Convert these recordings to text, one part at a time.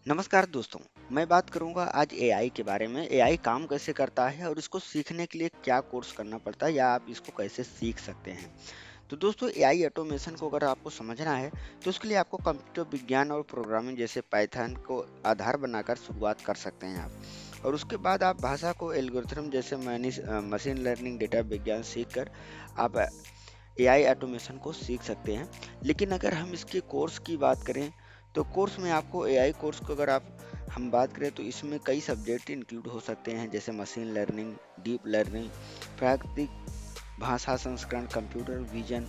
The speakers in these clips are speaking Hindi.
नमस्कार दोस्तों। मैं बात करूंगा आज एआई के बारे में। एआई काम कैसे करता है और इसको सीखने के लिए क्या कोर्स करना पड़ता है या आप इसको कैसे सीख सकते हैं। तो दोस्तों, एआई ऑटोमेशन को अगर आपको समझना है तो उसके लिए आपको कंप्यूटर विज्ञान और प्रोग्रामिंग जैसे पाइथन को आधार बनाकर शुरुआत कर सकते हैं आप। और उसके बाद आप भाषा को एल्गोरिथम जैसे मशीन लर्निंग डेटा विज्ञान सीख कर आप एआई ऑटोमेशन को सीख सकते हैं। लेकिन अगर हम इसके कोर्स की बात करें तो कोर्स में आपको एआई कोर्स को अगर आप हम बात करें तो इसमें कई सब्जेक्ट इंक्लूड हो सकते हैं जैसे मशीन लर्निंग, डीप लर्निंग, प्राकृतिक भाषा संस्करण, कंप्यूटर विजन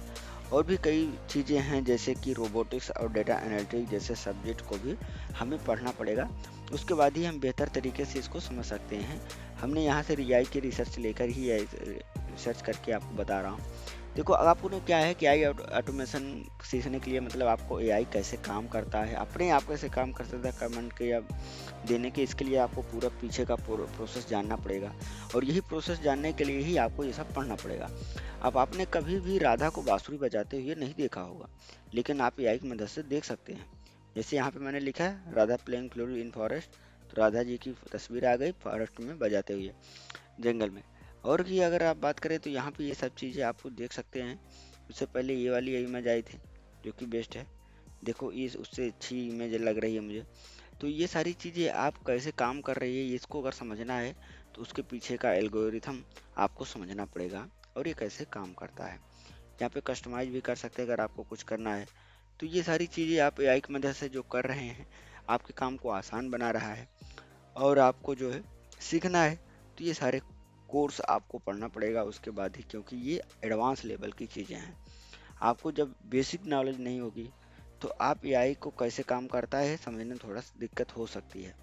और भी कई चीज़ें हैं जैसे कि रोबोटिक्स और डेटा एनालिटिक्स जैसे सब्जेक्ट को भी हमें पढ़ना पड़ेगा। उसके बाद ही हम बेहतर तरीके से इसको समझ सकते हैं। हमने यहाँ से एआई की रिसर्च लेकर ही रिसर्च करके आपको बता रहा हूँ। देखो, अब आपको ना क्या है कि एआई ऑटोमेशन सीखने के लिए मतलब आपको एआई कैसे काम करता है, अपने आप कैसे काम कर सकता है कमेंट के या देने के, इसके लिए आपको पूरा पीछे का प्रोसेस जानना पड़ेगा। और यही प्रोसेस जानने के लिए ही आपको ये सब पढ़ना पड़ेगा। अब आपने कभी भी राधा को बांसुरी बजाते हुए नहीं देखा होगा, लेकिन आप एआई की मदद से देख सकते हैं। जैसे यहाँ पे मैंने लिखा है राधा प्लेइंग फ्लूट इन फॉरेस्ट, तो राधा जी की तस्वीर आ गई फॉरेस्ट में बजाते हुए, जंगल में। और भी अगर आप बात करें तो यहाँ पे ये सब चीज़ें आपको देख सकते हैं। उससे पहले ये वाली इमेज आई थी जो कि बेस्ट है। देखो, ये उससे अच्छी इमेज लग रही है मुझे। तो ये सारी चीज़ें आप कैसे काम कर रही है इसको अगर समझना है तो उसके पीछे का एल्गोरिथम आपको समझना पड़ेगा और ये कैसे काम करता है। यहाँ पे कस्टमाइज भी कर सकते हैं अगर आपको कुछ करना है। तो ये सारी चीज़ें आप एआई की मदद से जो कर रहे हैं आपके काम को आसान बना रहा है। और आपको जो है सीखना है तो ये सारे कोर्स आपको पढ़ना पड़ेगा उसके बाद ही, क्योंकि ये एडवांस लेवल की चीज़ें हैं। आपको जब बेसिक नॉलेज नहीं होगी तो आप एआई को कैसे काम करता है समझने में थोड़ा सा दिक्कत हो सकती है।